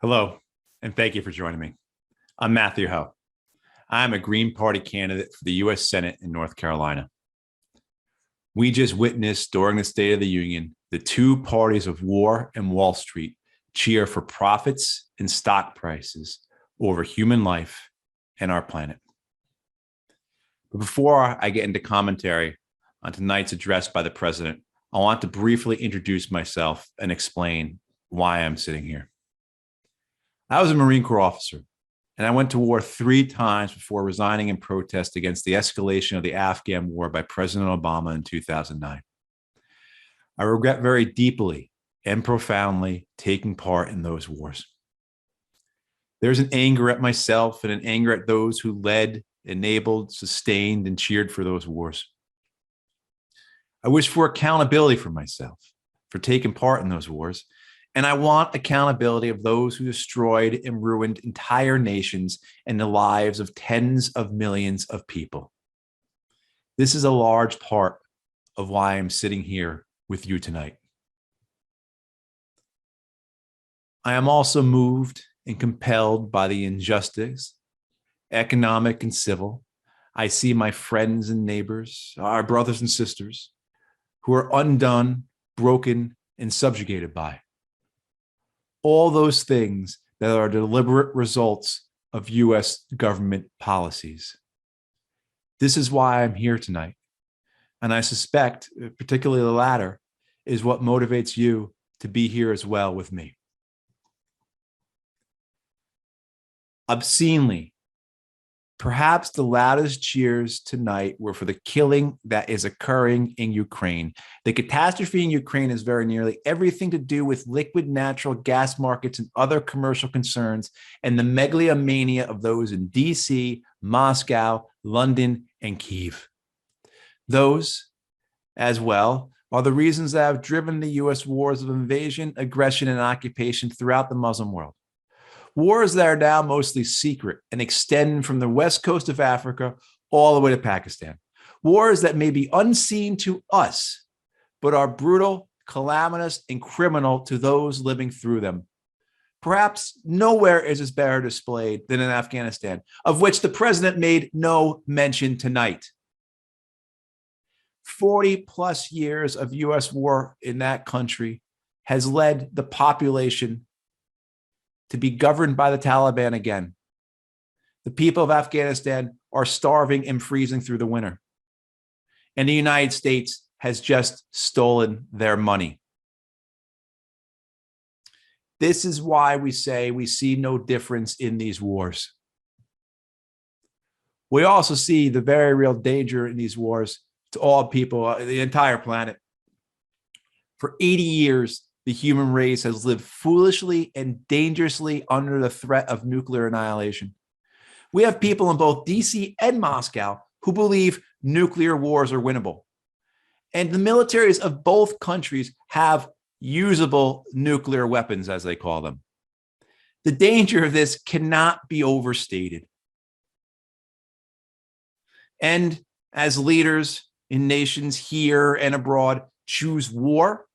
Hello, and thank you for joining me. I'm Matthew Ho. I'm a Green Party candidate for the U.S. Senate in North Carolina. We just witnessed during the State of the Union the two parties of war and Wall Street cheer for profits and stock prices over human life and our planet. But before I get into commentary on tonight's address by the president, I want to briefly introduce myself and explain why I'm sitting here. I was a Marine Corps officer, and I went to war 3 times before resigning in protest against the escalation of the Afghan war by President Obama in 2009. I regret very deeply and profoundly taking part in those wars. There's an anger at myself and an anger at those who led, enabled, sustained, and cheered for those wars. I wish for accountability for myself for taking part in those wars. And I want accountability of those who destroyed and ruined entire nations and the lives of tens of millions of people. This is a large part of why I'm sitting here with you tonight. I am also moved and compelled by the injustice, economic and civil. I see my friends and neighbors, our brothers and sisters, who are undone, broken, and subjugated by. All those things that are deliberate results of U.S. government policies. This is why I'm here tonight. And I suspect, particularly the latter, is what motivates you to be here as well with me. Obscenely, perhaps the loudest cheers tonight were for the killing that is occurring in Ukraine. The catastrophe in Ukraine has very nearly everything to do with liquid natural gas markets and other commercial concerns, and the megalomania of those in DC, Moscow, London, and Kyiv. Those, as well, are the reasons that have driven the U.S. wars of invasion, aggression, and occupation throughout the Muslim world. Wars that are now mostly secret and extend from the west coast of Africa all the way to Pakistan. Wars that may be unseen to us, but are brutal, calamitous, and criminal to those living through them. Perhaps nowhere is this better displayed than in Afghanistan, of which the president made no mention tonight. 40 plus years of U.S. war in that country has led the population to be governed by the Taliban again. The people of Afghanistan are starving and freezing through the winter. And the United States has just stolen their money. This is why we say we see no difference in these wars. We also see the very real danger in these wars to all people, the entire planet. For 80 years, the human race has lived foolishly and dangerously under the threat of nuclear annihilation. We have people in both DC and Moscow who believe nuclear wars are winnable. And the militaries of both countries have usable nuclear weapons, as they call them. The danger of this cannot be overstated. And as leaders in nations here and abroad choose war,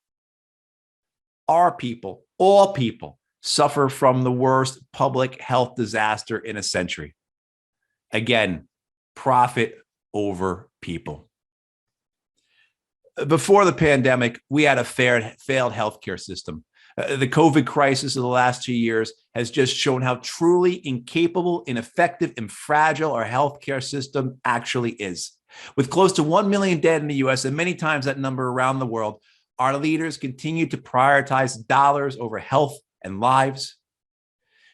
our people, all people, suffer from the worst public health disaster in a century. Again, profit over people. Before the pandemic, we had a failed healthcare system. The COVID crisis of the last 2 years has just shown how truly incapable, ineffective, and fragile our healthcare system actually is. With close to 1 million dead in the US and many times that number around the world, our leaders continue to prioritize dollars over health and lives.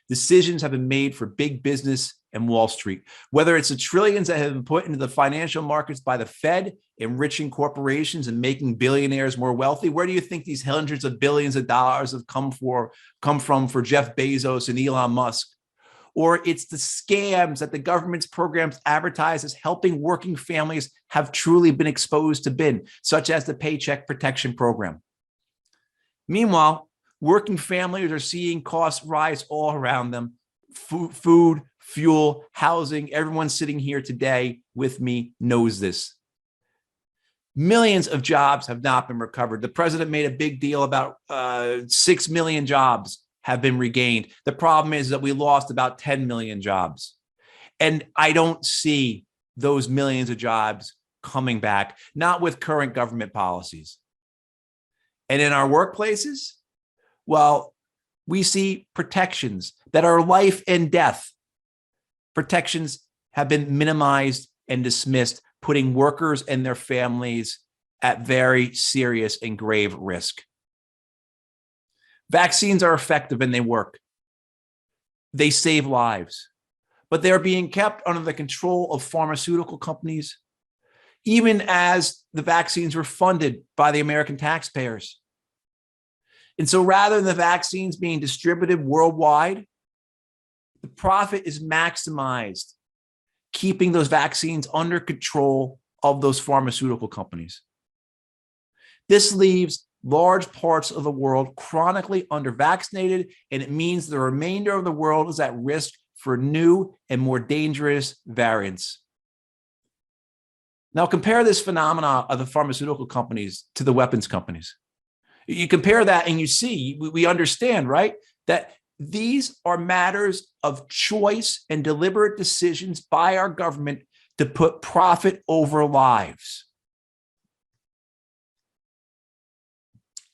Decisions have been made for big business and Wall Street, whether it's the trillions that have been put into the financial markets by the Fed, enriching corporations and making billionaires more wealthy. Where do you think these hundreds of billions of dollars have come from for Jeff Bezos and Elon Musk? Or it's the scams that the government's programs advertise as helping working families have truly been exposed to bin, such as the Paycheck Protection Program. Meanwhile, working families are seeing costs rise all around them. Food, fuel, housing, everyone sitting here today with me knows this. Millions of jobs have not been recovered. The president made a big deal about 6 million jobs have been regained. The problem is that we lost about 10 million jobs. And I don't see those millions of jobs coming back, not with current government policies. And in our workplaces, well, we see protections that are life and death. Protections have been minimized and dismissed, putting workers and their families at very serious and grave risk. Vaccines are effective and they work. They save lives, but they're being kept under the control of pharmaceutical companies, even as the vaccines were funded by the American taxpayers. And so rather than the vaccines being distributed worldwide, the profit is maximized, keeping those vaccines under control of those pharmaceutical companies. This leaves large parts of the world chronically under-vaccinated, and it means the remainder of the world is at risk for new and more dangerous variants. Now compare this phenomenon of the pharmaceutical companies to the weapons companies. You compare that and you see, we understand, right, that these are matters of choice and deliberate decisions by our government to put profit over lives.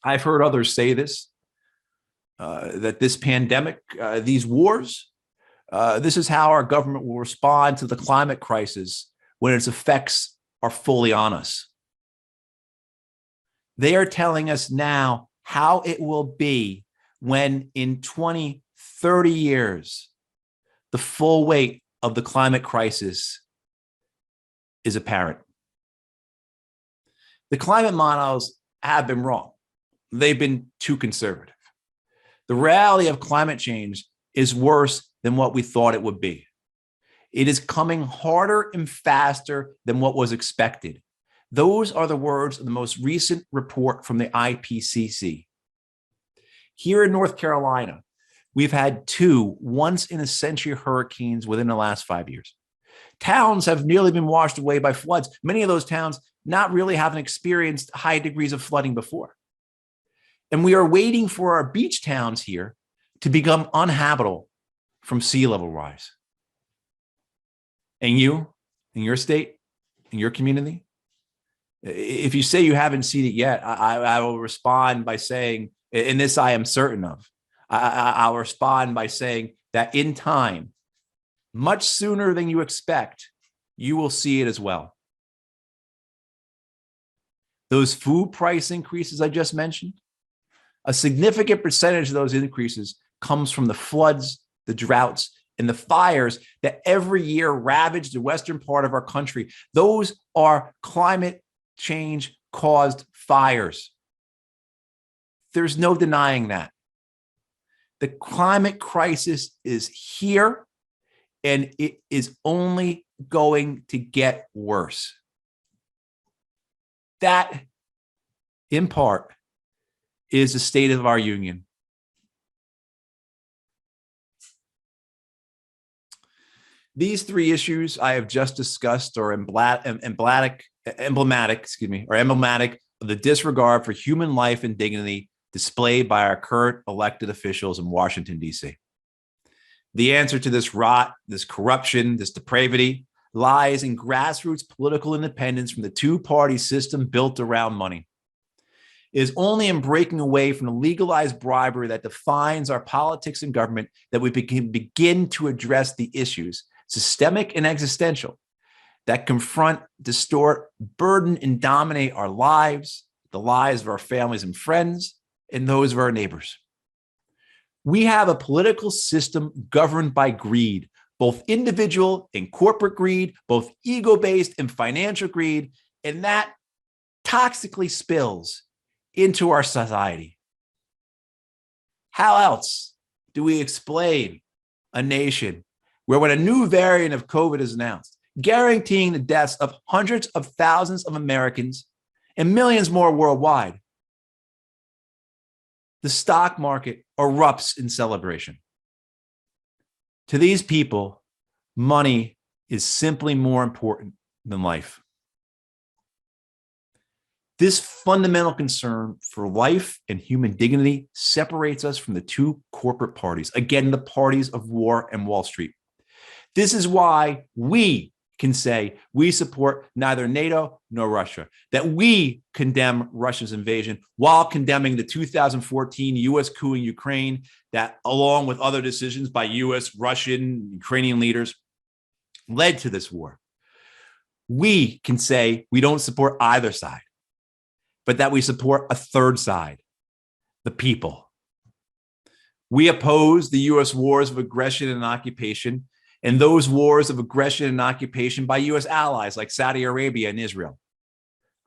I've heard others say this, that this pandemic, these wars, this is how our government will respond to the climate crisis when its effects are fully on us. They are telling us now how it will be when in 20, 30 years, the full weight of the climate crisis is apparent. The climate models have been wrong. They've been too conservative. The reality of climate change is worse than what we thought it would be. It is coming harder and faster than what was expected. Those are the words of the most recent report from the IPCC. Here in North Carolina, we've had 2 once-in-a-century hurricanes within the last 5 years. Towns have nearly been washed away by floods. Many of those towns not really having experienced high degrees of flooding before. And we are waiting for our beach towns here to become uninhabitable from sea level rise. And you, in your state, in your community, if you say you haven't seen it yet, I will respond by saying, and this I am certain of, I'll respond by saying that in time, much sooner than you expect, you will see it as well. Those food price increases I just mentioned, a significant percentage of those increases comes from the floods, the droughts, and the fires that every year ravage the western part of our country. Those are climate change caused fires. There's no denying that. The climate crisis is here, and it is only going to get worse. That, in part, is the state of our union. These 3 issues I have just discussed are emblematic of the disregard for human life and dignity displayed by our current elected officials in Washington, D.C. The answer to this rot, this corruption, this depravity lies in grassroots political independence from the 2-party system built around money. It is only in breaking away from the legalized bribery that defines our politics and government that we can begin to address the issues, systemic and existential, that confront, distort, burden, and dominate our lives, the lives of our families and friends, and those of our neighbors. We have a political system governed by greed, both individual and corporate greed, both ego-based and financial greed, and that toxically spills into our society. How else do we explain a nation where when a new variant of COVID is announced, guaranteeing the deaths of hundreds of thousands of Americans and millions more worldwide, the stock market erupts in celebration? To these people, money is simply more important than life. This fundamental concern for life and human dignity separates us from the two corporate parties, again, the parties of war and Wall Street. This is why we can say we support neither NATO nor Russia, that we condemn Russia's invasion while condemning the 2014 U.S. coup in Ukraine that, along with other decisions by U.S., Russian, Ukrainian leaders, led to this war. We can say we don't support either side, but that we support a third side, the people. We oppose the U.S. wars of aggression and occupation, and those wars of aggression and occupation by U.S. allies like Saudi Arabia and Israel.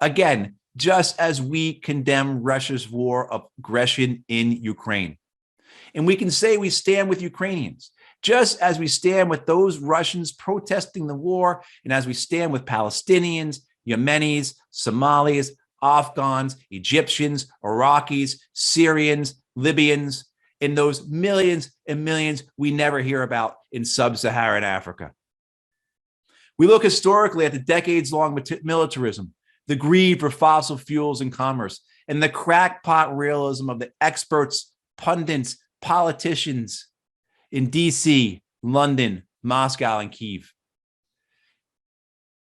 Again, just as we condemn Russia's war of aggression in Ukraine. And we can say we stand with Ukrainians, just as we stand with those Russians protesting the war, and as we stand with Palestinians, Yemenis, Somalis, Afghans, Egyptians, Iraqis, Syrians, Libyans, and those millions and millions we never hear about in sub-Saharan Africa. We look historically at the decades-long militarism, the greed for fossil fuels and commerce, and the crackpot realism of the experts, pundits, politicians in DC, London, Moscow, and Kyiv.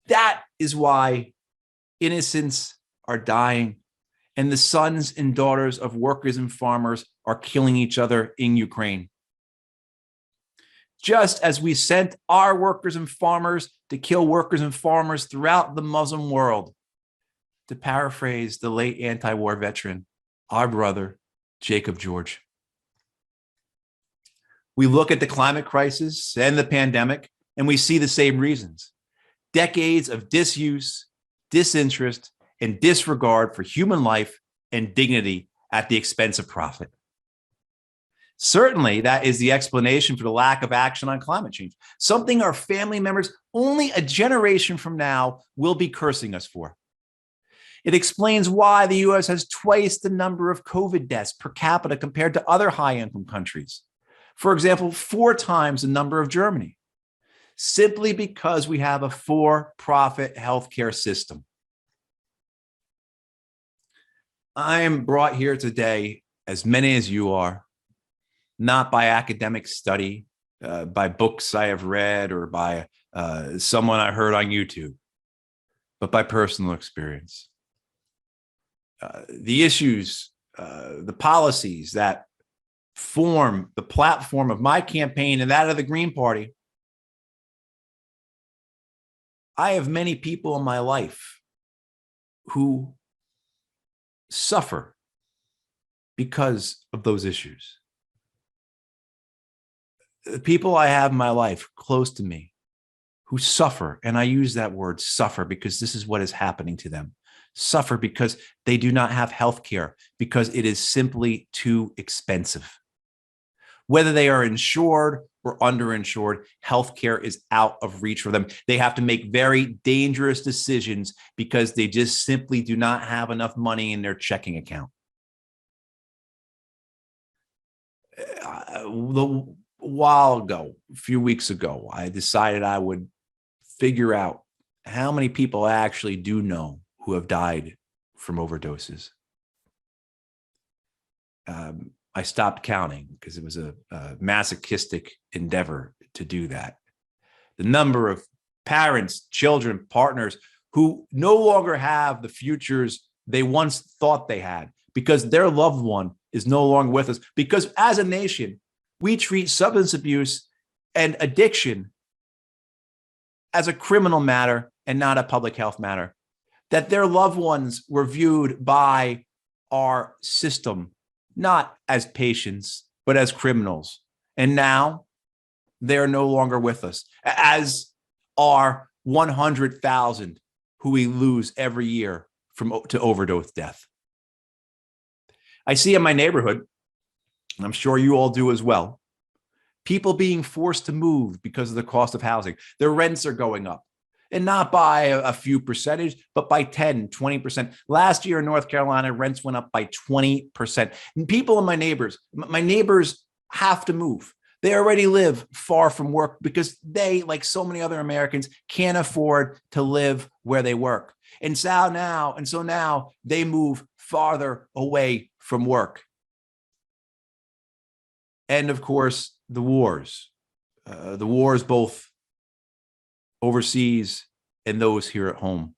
That is why innocents are dying, and the sons and daughters of workers and farmers are killing each other in Ukraine. Just as we sent our workers and farmers to kill workers and farmers throughout the Muslim world, to paraphrase the late anti-war veteran, our brother, Jacob George. We look at the climate crisis and the pandemic, and we see the same reasons. Decades of disuse, disinterest, and disregard for human life and dignity at the expense of profit. Certainly, that is the explanation for the lack of action on climate change, something our family members only a generation from now will be cursing us for. It explains why the US has twice the number of COVID deaths per capita compared to other high-income countries. For example, 4 times the number of Germany, simply because we have a for-profit healthcare system. I am brought here today, as many as you are, not by academic study, by books I have read, or by someone I heard on YouTube, but by personal experience. The issues, the policies that form the platform of my campaign and that of the Green Party. I have many people in my life who suffer because of those issues. The people I have in my life close to me who suffer, and I use that word suffer because this is what is happening to them, suffer because they do not have health care, because it is simply too expensive. Whether they are insured or underinsured, healthcare is out of reach for them. They have to make very dangerous decisions because they just simply do not have enough money in their checking account. A while ago, a few weeks ago, I decided I would figure out how many people I actually do know who have died from overdoses. I stopped counting because it was a masochistic endeavor to do that. The number of parents, children, partners who no longer have the futures they once thought they had because their loved one is no longer with us. Because as a nation, we treat substance abuse and addiction as a criminal matter and not a public health matter. That their loved ones were viewed by our system not as patients, but as criminals. And now they're no longer with us, as are 100,000 who we lose every year to overdose death. I see in my neighborhood, and I'm sure you all do as well, people being forced to move because of the cost of housing. Their rents are going up. And not by a few percentage, but by 10, 20%. Last year in North Carolina, rents went up by 20%. And people and my neighbors have to move. They already live far from work because they, like so many other Americans, can't afford to live where they work. And so now they move farther away from work. And of course, the wars both overseas and those here at home.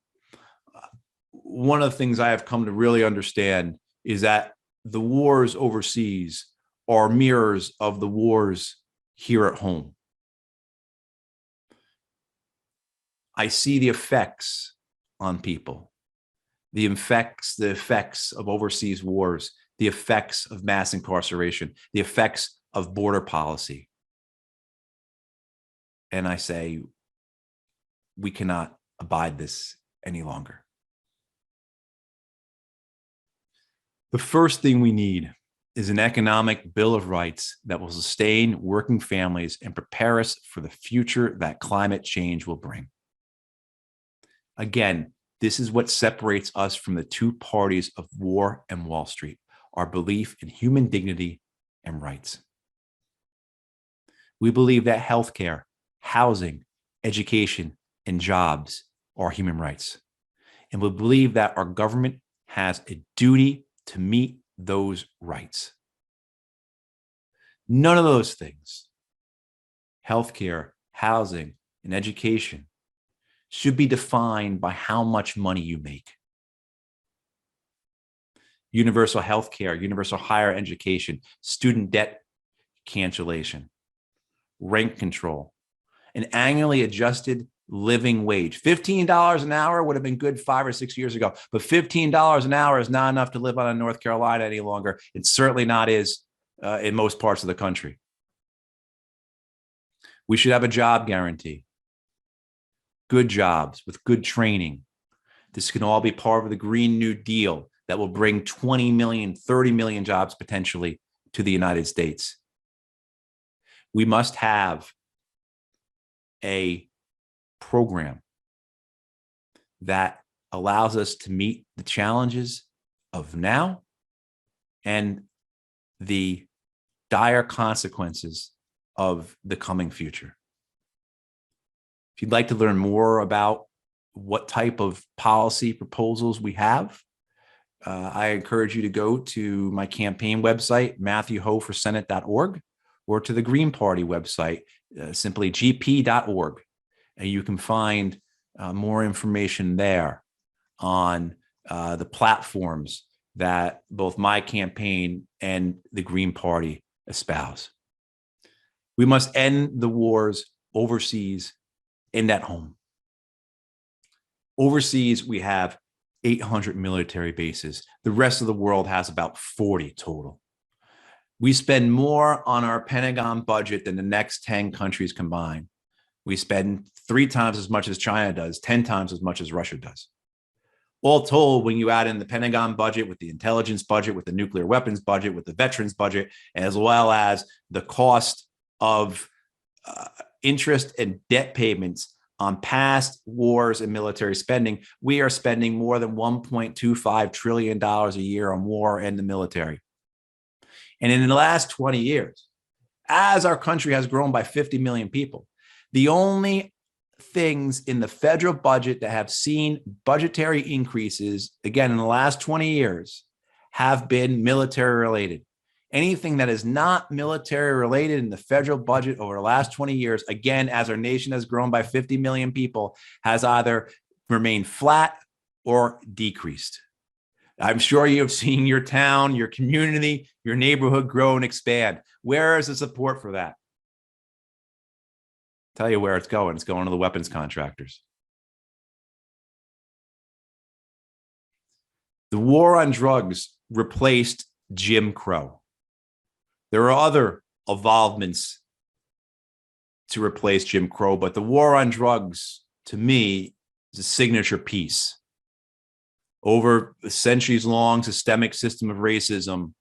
One of the things I have come to really understand is that the wars overseas are mirrors of the wars here at home. I see the effects on people, the effects of overseas wars, the effects of mass incarceration, the effects of border policy. And I say, we cannot abide this any longer. The first thing we need is an economic bill of rights that will sustain working families and prepare us for the future that climate change will bring. Again, this is what separates us from the two parties of war and Wall Street, our belief in human dignity and rights. We believe that healthcare, housing, education, and jobs are human rights. And we believe that our government has a duty to meet those rights. None of those things, healthcare, housing, and education, should be defined by how much money you make. Universal healthcare, universal higher education, student debt cancellation, rent control, an annually adjusted living wage. $15 an hour would have been good 5 or 6 years ago, but $15 an hour is not enough to live on in North Carolina any longer. It certainly not is in most parts of the country. We should have a job guarantee, good jobs with good training. This can all be part of the Green New Deal that will bring 20 million, 30 million jobs potentially to the United States. We must have a program that allows us to meet the challenges of now and the dire consequences of the coming future. If you'd like to learn more about what type of policy proposals we have, I encourage you to go to my campaign website, MatthewHoforSenate.org, or to the Green Party website, simply gp.org. And you can find more information there on the platforms that both my campaign and the Green Party espouse. We must end the wars overseas and at home. Overseas, we have 800 military bases. The rest of the world has about 40 total. We spend more on our Pentagon budget than the next 10 countries combined. We spend 3 times as much as China does, 10 times as much as Russia does. All told, when you add in the Pentagon budget with the intelligence budget, with the nuclear weapons budget, with the veterans budget, as well as the cost of interest and debt payments on past wars and military spending, we are spending more than $1.25 trillion a year on war and the military. And in the last 20 years, as our country has grown by 50 million people, the only things in the federal budget that have seen budgetary increases, again, in the last 20 years, have been military related. Anything that is not military related in the federal budget over the last 20 years, again, as our nation has grown by 50 million people, has either remained flat or decreased. I'm sure you have seen your town, your community, your neighborhood grow and expand. Where is the support for that? Tell you where it's going. It's going to the weapons contractors. The war on drugs replaced Jim Crow. There are other evolvements to replace Jim Crow, but the war on drugs, to me, is a signature piece. Over a centuries-long systemic system of racism,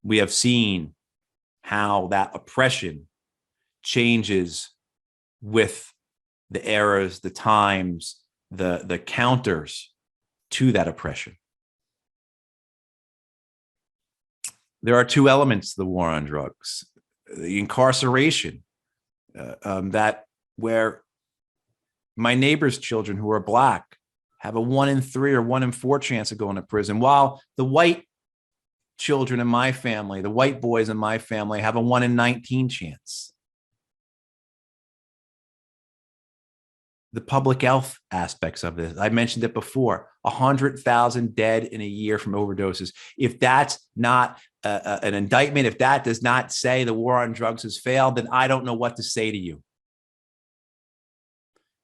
we have seen how that oppression changes with the eras, the times, the counters to that oppression. There are 2 elements to the war on drugs. The incarceration, that where my neighbor's children who are Black have a 1 in 3 or 1 in 4 chance of going to prison, while the white children in my family, the white boys in my family, have a 1 in 19 chance. The public health aspects of this, I mentioned it before, 100,000 dead in a year from overdoses. If that's not an indictment, if that does not say the war on drugs has failed, then I don't know what to say to you.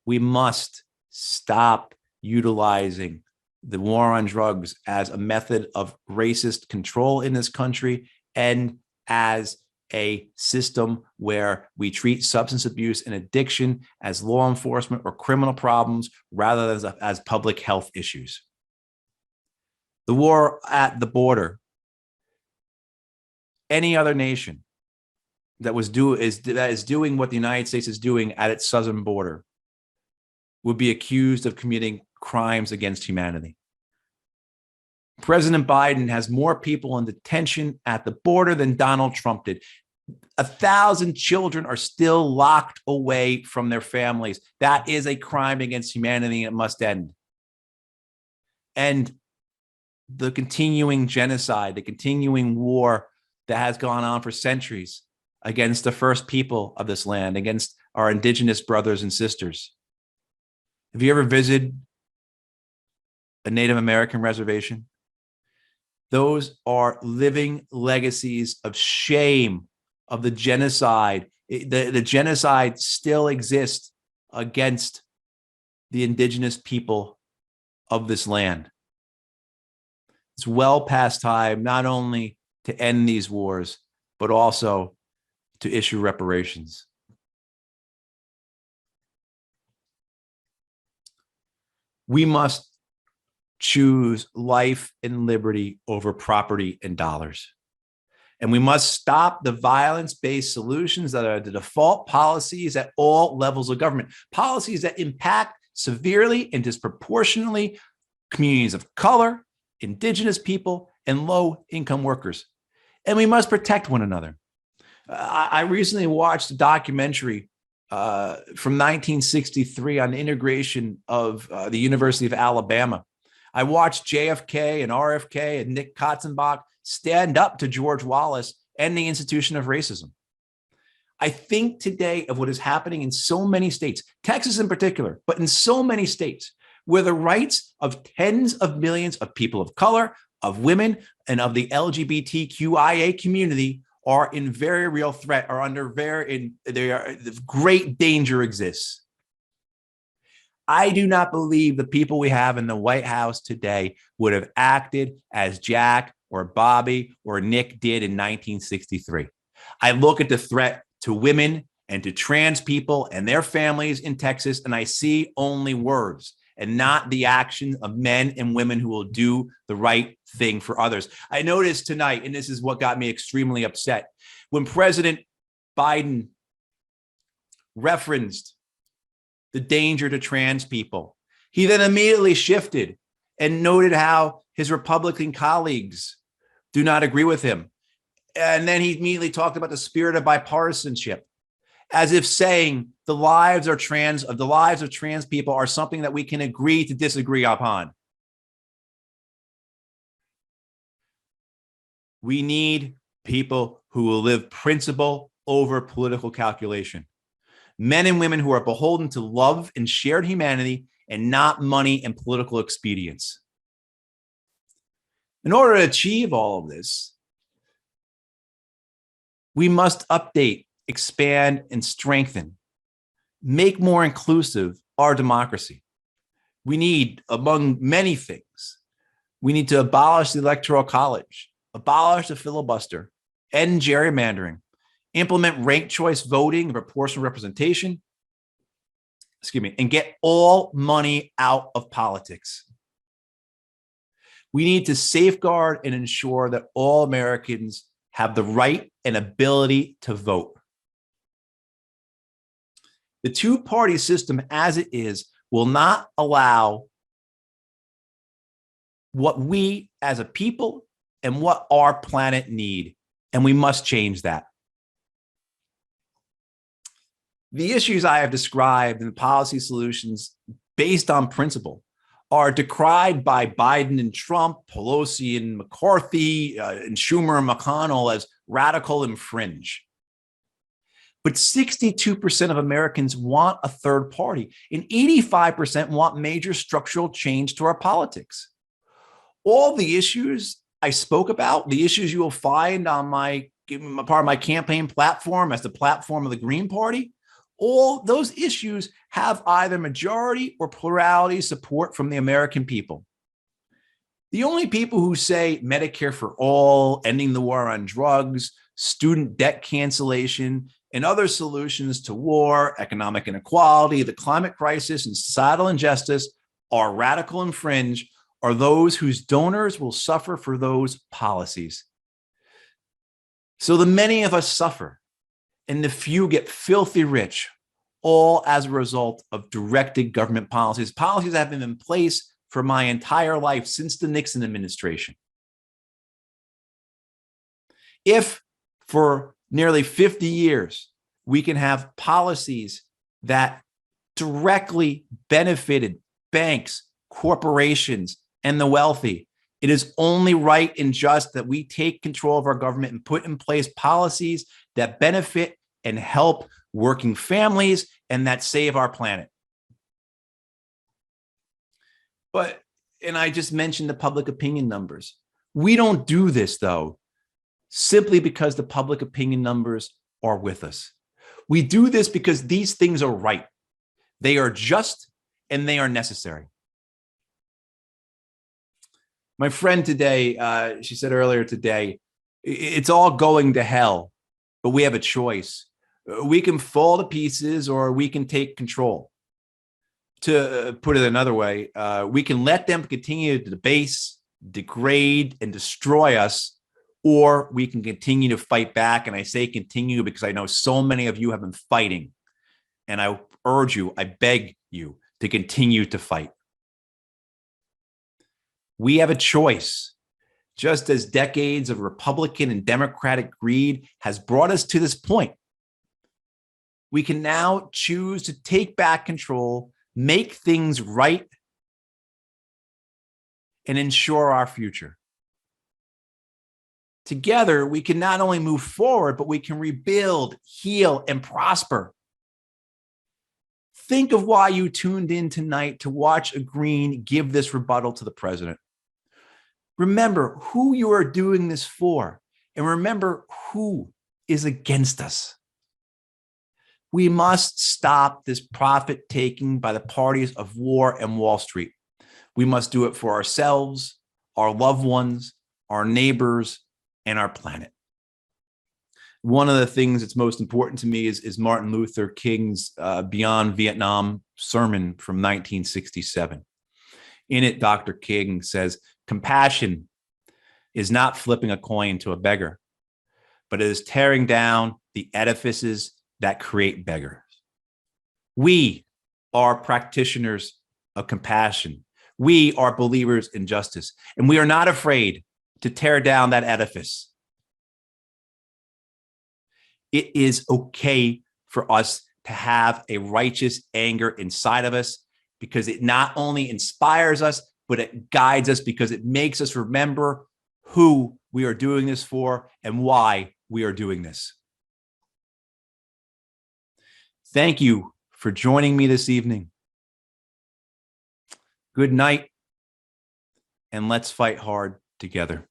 We must stop utilizing the war on drugs as a method of racist control in this country and as a system where we treat substance abuse and addiction as law enforcement or criminal problems rather than as public health issues. The war at the border, any other nation that is doing what the United States is doing at its southern border would be accused of committing crimes against humanity. President Biden has more people in detention at the border than Donald Trump did. 1,000 children are still locked away from their families. That is a crime against humanity, and it must end. And the continuing genocide, the continuing war that has gone on for centuries against the first people of this land, against our indigenous brothers and sisters. Have you ever visited a Native American reservation? Those are living legacies of shame, of the genocide. The genocide still exists against the indigenous people of this land. It's well past time not only to end these wars, but also to issue reparations. We must choose life and liberty over property and dollars. And we must stop the violence-based solutions that are the default policies at all levels of government, policies that impact severely and disproportionately communities of color, indigenous people, and low-income workers. And we must protect one another. I recently watched a documentary from 1963 on the integration of the University of Alabama. I watched JFK and RFK and Nick Katzenbach stand up to George Wallace and the institution of racism. I think today of what is happening in so many states, Texas in particular, but in so many states, where the rights of tens of millions of people of color, of women, and of the LGBTQIA community are in very real threat, are under great danger exists. I do not believe the people we have in the White House today would have acted as Jack or Bobby or Nick did in 1963. I look at the threat to women and to trans people and their families in Texas, and I see only words and not the action of men and women who will do the right thing for others. I noticed tonight, and this is what got me extremely upset, when President Biden referenced the danger to trans people, he then immediately shifted and noted how his Republican colleagues do not agree with him. And then he immediately talked about the spirit of bipartisanship, as if saying the lives of trans people are something that we can agree to disagree upon. We need people who will live principle over political calculation. Men and women who are beholden to love and shared humanity and not money and political expedience. In order to achieve all of this, we must update, expand, and strengthen, make more inclusive our democracy. We need, among many things, we need to abolish the Electoral College, abolish the filibuster, end gerrymandering, implement ranked choice voting and proportional representation, and get all money out of politics. We need to safeguard and ensure that all Americans have the right and ability to vote. The two-party system as it is will not allow what we as a people and what our planet need, and we must change that. The issues I have described and the policy solutions based on principle are decried by Biden and Trump, Pelosi and McCarthy, and Schumer and McConnell as radical and fringe. But 62% of Americans want a third party, and 85% want major structural change to our politics. All the issues I spoke about, the issues you will find on my part of my campaign platform as the platform of the Green Party, all those issues have either majority or plurality support from the American people. The only people who say Medicare for all, ending the war on drugs, student debt cancellation, and other solutions to war, economic inequality, the climate crisis, and societal injustice are radical and fringe are those whose donors will suffer for those policies. So the many of us suffer, and the few get filthy rich, all as a result of directed government policies that have been in place for my entire life since the Nixon administration. If for nearly 50 years, we can have policies that directly benefited banks, corporations, and the wealthy, it is only right and just that we take control of our government and put in place policies that benefit and help working families and that save our planet. And I just mentioned the public opinion numbers. We don't do this, though, simply because the public opinion numbers are with us. We do this because these things are right. They are just and they are necessary. My friend today, she said earlier today, it's all going to hell, but we have a choice. We can fall to pieces or we can take control. To put it another way, we can let them continue to debase, degrade, and destroy us, or we can continue to fight back. And I say continue because I know so many of you have been fighting. And I urge you, I beg you to continue to fight. We have a choice. Just as decades of Republican and Democratic greed has brought us to this point, we can now choose to take back control, make things right, and ensure our future. Together, we can not only move forward, but we can rebuild, heal, and prosper. Think of why you tuned in tonight to watch a Green give this rebuttal to the president. Remember who you are doing this for, and remember who is against us. We must stop this profit taking by the parties of war and Wall Street. We must do it for ourselves, our loved ones, our neighbors, and our planet. One of the things that's most important to me is Martin Luther King's Beyond Vietnam sermon from 1967. In it, Dr. King says, compassion is not flipping a coin to a beggar, but it is tearing down the edifices that create beggars. We are practitioners of compassion. We are believers in justice, and we are not afraid to tear down that edifice. It is okay for us to have a righteous anger inside of us because it not only inspires us, but it guides us because it makes us remember who we are doing this for and why we are doing this. Thank you for joining me this evening. Good night, and let's fight hard together.